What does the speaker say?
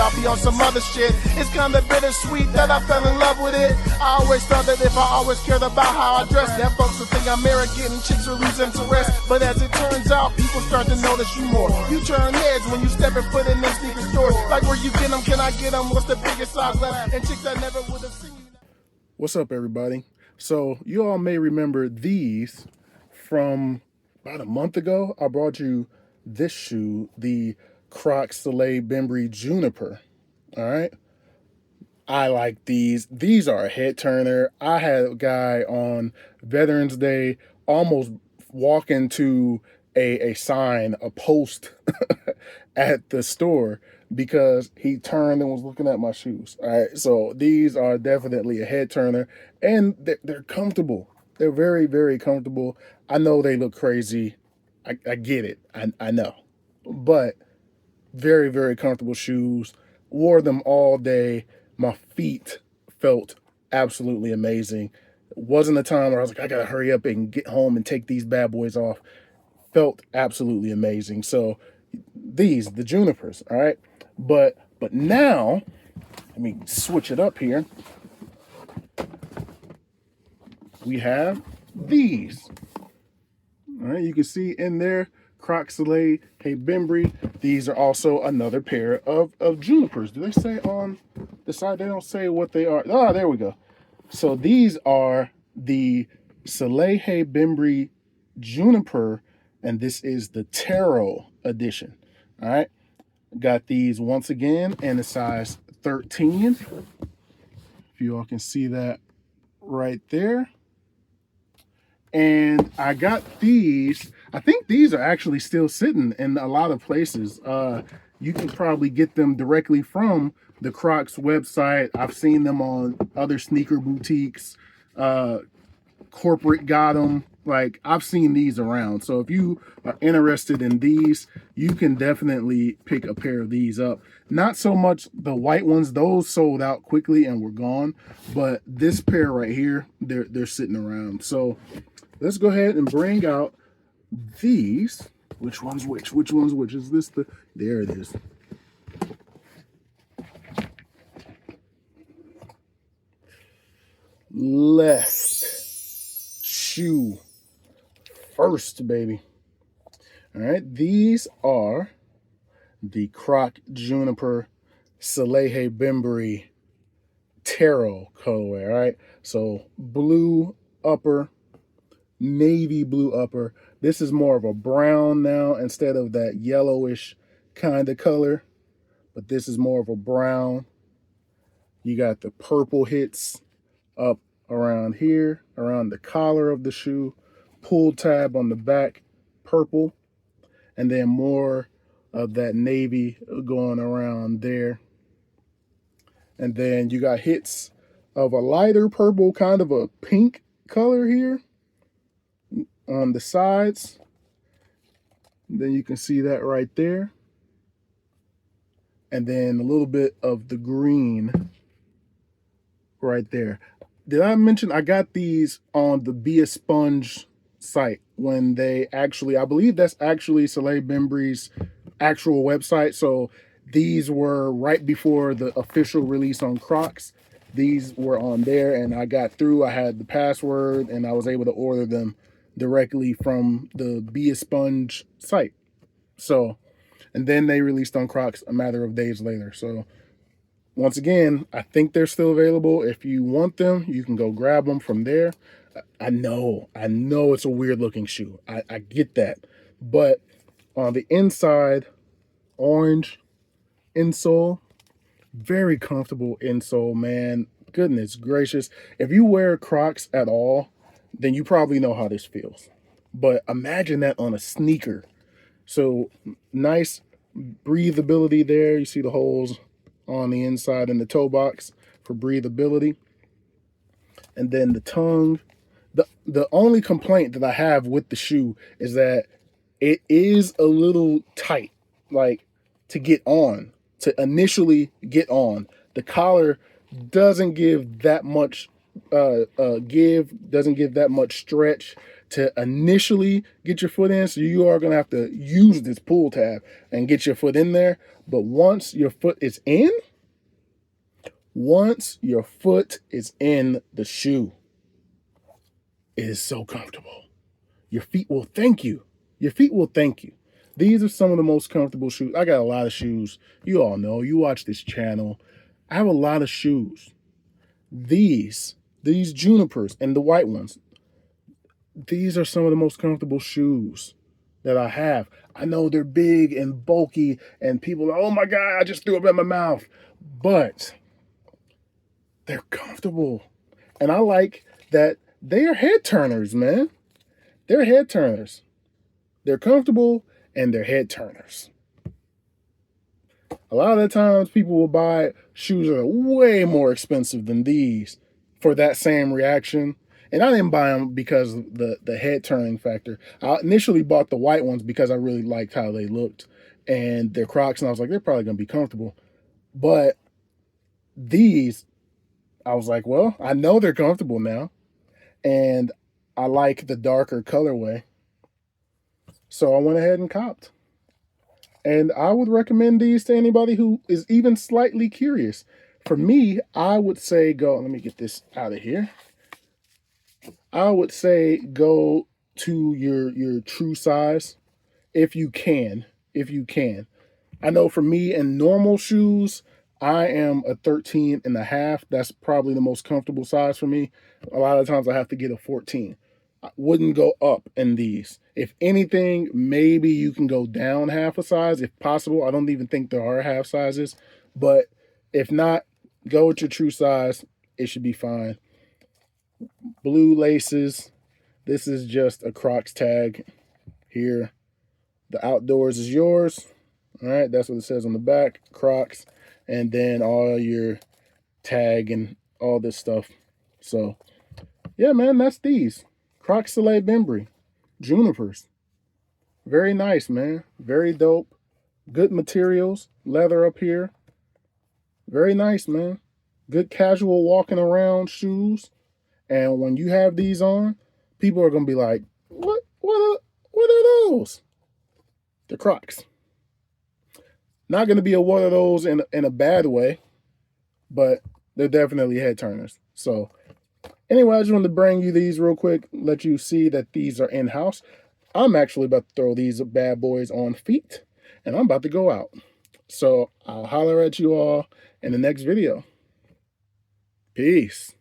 I'll be on some other shit. It's kinda bittersweet that I fell in love with it. I always thought that if I always cared about how I dress, that folks would think I'm arrogant and chicks will lose interest. But as it turns out, people start to notice you more. You turn heads when you step and foot in them sneaker stores. Like where you get them, can I get them? What's the biggest size left? And chicks I never would have seen you. What's up, everybody? So you all may remember these from about a month ago. I brought you this shoe, the Crocs Salehe Bembury Juniper. All right. I like these. These are a head turner. I had a guy on Veterans Day almost walk into a sign, a post at the store because he turned and was looking at my shoes. All right. So these are definitely a head turner, and they're comfortable. They're very, very comfortable. I know they look crazy. I get it. I know. But very, very comfortable shoes. Wore them all day. My feet felt absolutely amazing. It wasn't a time where I was like, I gotta hurry up and get home and take these bad boys off. Felt absolutely amazing. So these, the Junipers, all right? But now, let me switch it up here. We have these. All right, you can see in there, Crocs Salehe Bembury. These are also another pair of Junipers. Do they say on the side? They don't say what they are. Oh, there we go. So these are the Salehe Bembury Juniper, and this is the Taro edition. All right. Got these once again in a size 13. If you all can see that right there. And I got these. I think these are actually still sitting in a lot of places. You can probably get them directly from the Crocs website. I've seen them on other sneaker boutiques. Corporate got them. Like, I've seen these around. So if you are interested in these, you can definitely pick a pair of these up. Not so much the white ones. Those sold out quickly and were gone. But this pair right here, they're sitting around. So let's go ahead and bring out these. Which one's which? Which one's which? Is this the... There it is. Left shoe first, baby. All right, these are the Crocs Juniper Salehe Bembury Taro colorway. All right, so blue upper, navy blue upper. This is more of a brown now instead of that yellowish kind of color, but this is more of a brown. You got the purple hits up around here, around the collar of the shoe, pull tab on the back, purple, and then more of that navy going around there. And then you got hits of a lighter purple, kind of a pink color here on the sides. And then you can see that right there. And then a little bit of the green right there. Did I mention I got these on the Be a Sponge site when they actually, I believe that's actually Salehe Bembury's actual website. So these were right before the official release on Crocs. These were on there and I got through. I had the password and I was able to order them directly from the Be a Sponge site. So, and then they released on Crocs a matter of days later. So once again, I think they're still available. If you want them, you can go grab them from there. I know it's a weird looking shoe. I get that. But on the inside, orange insole, very comfortable insole, man. Goodness gracious. If you wear Crocs at all, then you probably know how this feels. But imagine that on a sneaker. So nice breathability there. You see the holes on the inside in the toe box for breathability. And then the tongue. The only complaint that I have with the shoe is that it is a little tight, like to get on, to initially get on. The collar doesn't give that much doesn't give that much stretch. to initially get your foot in. So you are going to have to use this pull tab and get your foot in there. But once your foot is in, the shoe, it is so comfortable. Your feet will thank you. Your feet will thank you. These are some of the most comfortable shoes. I got a lot of shoes. You all know, you watch this channel. I have a lot of shoes. These Junipers and the white ones, these are some of the most comfortable shoes that I have. I know they're big and bulky and people are, oh my God, I just threw up in my mouth. But they're comfortable. And I like that they are head turners, man. They're head turners. They're comfortable and they're head turners. A lot of the times people will buy shoes that are way more expensive than these for that same reaction. And I didn't buy them because of the head turning factor. I initially bought the white ones because I really liked how they looked. And they're Crocs, and I was like, they're probably going to be comfortable. But these, I was like, well, I know they're comfortable now. And I like the darker colorway. So I went ahead and copped. And I would recommend these to anybody who is even slightly curious. For me, I would say go, let me get this out of here. I would say go to your true size if you can. I know for me in normal shoes, I am a 13.5. That's probably the most comfortable size for me. A lot of times I have to get a 14. I wouldn't go up in these. If anything, maybe you can go down half a size if possible. I don't even think there are half sizes, but if not, go with your true size. It should be fine. Blue laces. This is just a Crocs tag here. The outdoors is yours. All right, that's what it says on the back, Crocs, and then all your tag and all this stuff. So, yeah, man, that's these. Crocs Salehe Bembury, Junipers. Very nice, man. Very dope. Good materials. Leather up here. Very nice, man. Good casual walking around shoes. And when you have these on, people are going to be like, what are those? They're Crocs. Not going to be a one of those in a bad way, but they're definitely head turners. So anyway, I just wanted to bring you these real quick, let you see that these are in-house. I'm actually about to throw these bad boys on feet, and I'm about to go out. So I'll holler at you all in the next video. Peace.